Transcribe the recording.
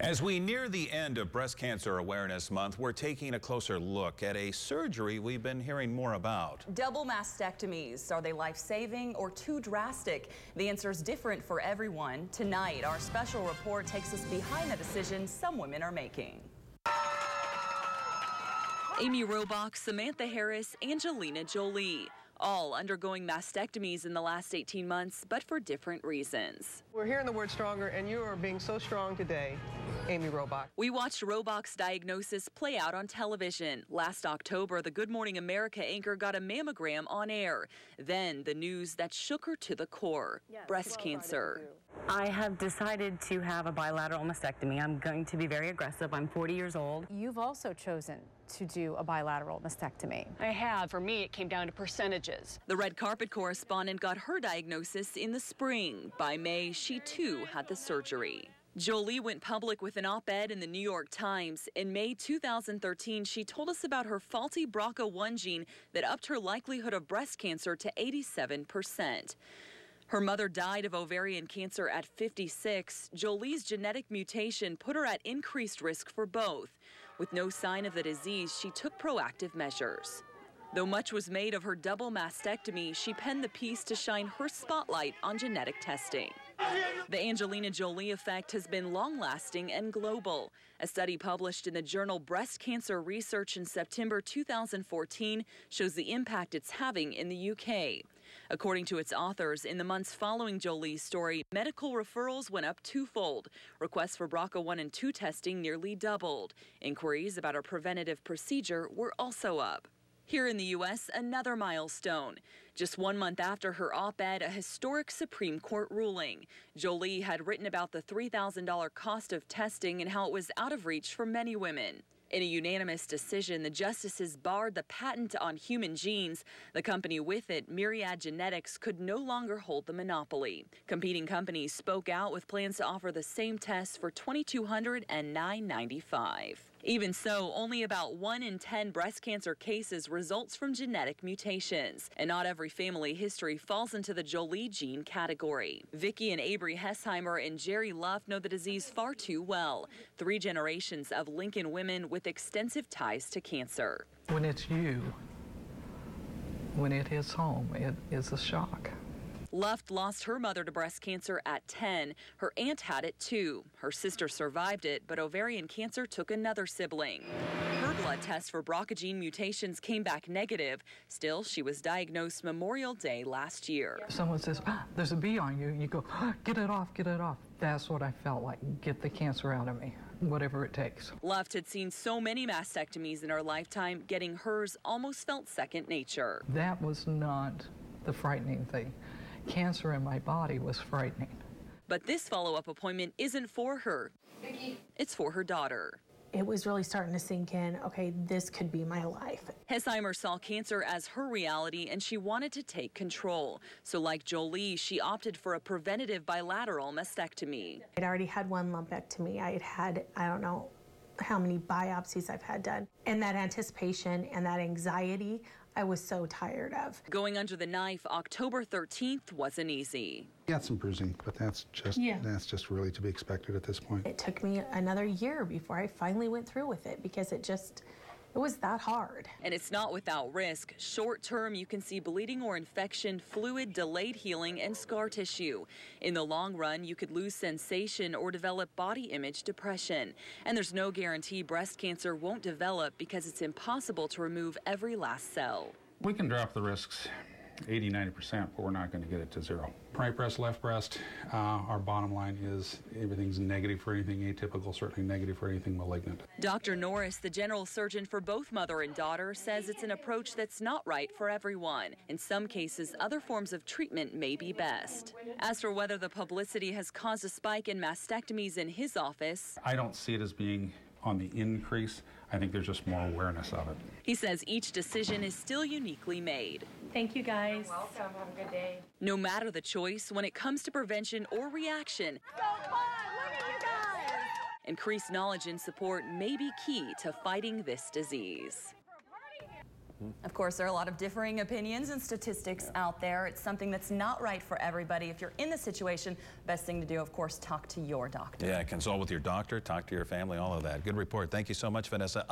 As we near the end of Breast Cancer Awareness Month, we're taking a closer look at a surgery we've been hearing more about. Double mastectomies. Are they life-saving or too drastic? The answer is different for everyone. Tonight, our special report takes us behind the decision some women are making. Amy Robach, Samantha Harris, Angelina Jolie, all undergoing mastectomies in the last 18 months, but for different reasons. We're hearing the word stronger, and you are being so strong today, Amy Robach. We watched Robach's diagnosis play out on television. Last October, the Good Morning America anchor got a mammogram on air. Then the news that shook her to the core, breast cancer. I have decided to have a bilateral mastectomy. I'm going to be very aggressive. I'm 40 years old. You've also chosen to do a bilateral mastectomy. I have. For me, it came down to percentages. The red carpet correspondent got her diagnosis in the spring. By May, she too had the surgery. Jolie went public with an op-ed in the New York Times. In May 2013, she told us about her faulty BRCA1 gene that upped her likelihood of breast cancer to 87%. Her mother died of ovarian cancer at 56. Jolie's genetic mutation put her at increased risk for both. With no sign of the disease, she took proactive measures. Though much was made of her double mastectomy, she penned the piece to shine her spotlight on genetic testing. The Angelina Jolie effect has been long-lasting and global. A study published in the journal Breast Cancer Research in September 2014 shows the impact it's having in the UK. According to its authors, in the months following Jolie's story, medical referrals went up twofold. Requests for BRCA1 and 2 testing nearly doubled. Inquiries about a preventative procedure were also up. Here in the U.S., another milestone. Just 1 month after her op-ed, a historic Supreme Court ruling. Jolie had written about the $3,000 cost of testing and how it was out of reach for many women. In a unanimous decision, the justices barred the patent on human genes. The company with it, Myriad Genetics, could no longer hold the monopoly. Competing companies spoke out with plans to offer the same tests for $2,200 and $995. Even so, only about 1 in 10 breast cancer cases results from genetic mutations, and not every family history falls into the Jolie gene category. Vicki and Avery Hessheimer and Jerry Luff know the disease far too well. 3 generations of Lincoln women with extensive ties to cancer. When it's you, when it hits home, it is a shock. Luft lost her mother to breast cancer at 10. Her aunt had it too. Her sister survived it, but ovarian cancer took another sibling. Her blood test for BRCA gene mutations came back negative. Still, she was diagnosed Memorial Day last year. Someone says, there's a bee on you, and you go, get it off, get it off. That's what I felt like, get the cancer out of me, whatever it takes. Luft had seen so many mastectomies in her lifetime, getting hers almost felt second nature. That was not the frightening thing. Cancer in my body was frightening. But this follow-up appointment isn't for her. It's for her daughter. It was really starting to sink in, okay, this could be my life. Hessheimer saw cancer as her reality, and she wanted to take control. So like Jolie, she opted for a preventative bilateral mastectomy. I'd already had 1 lumpectomy. I had, I don't know how many biopsies I've had done. And that anticipation and that anxiety, I was so tired of. Going under the knife October 13th wasn't easy. Got some bruising, but that's just really to be expected at this point. It took me another year before I finally went through with it because it was that hard. And it's not without risk. Short term, you can see bleeding or infection, fluid, delayed healing, and scar tissue. In the long run, you could lose sensation or develop body image depression. And there's no guarantee breast cancer won't develop because it's impossible to remove every last cell. We can drop the risks 80–90%, but we're not going to get it to zero. Right breast, left breast, our bottom line is everything's negative for anything atypical, certainly negative for anything malignant. Dr. Norris, the general surgeon for both mother and daughter, says it's an approach that's not right for everyone. In some cases, other forms of treatment may be best. As for whether the publicity has caused a spike in mastectomies in his office, I don't see it as being on the increase. I think there's just more awareness of it. He says each decision is still uniquely made. Thank you, guys. You're welcome. Have a good day. No matter the choice, when it comes to prevention or reaction, So fun! Look at you guys! increased knowledge and support may be key to fighting this disease. Of course, there are a lot of differing opinions and statistics out there. It's something that's not right for everybody. If you're in the situation, best thing to do, of course, talk to your doctor. Yeah, consult with your doctor, talk to your family, all of that. Good report. Thank you so much, Vanessa.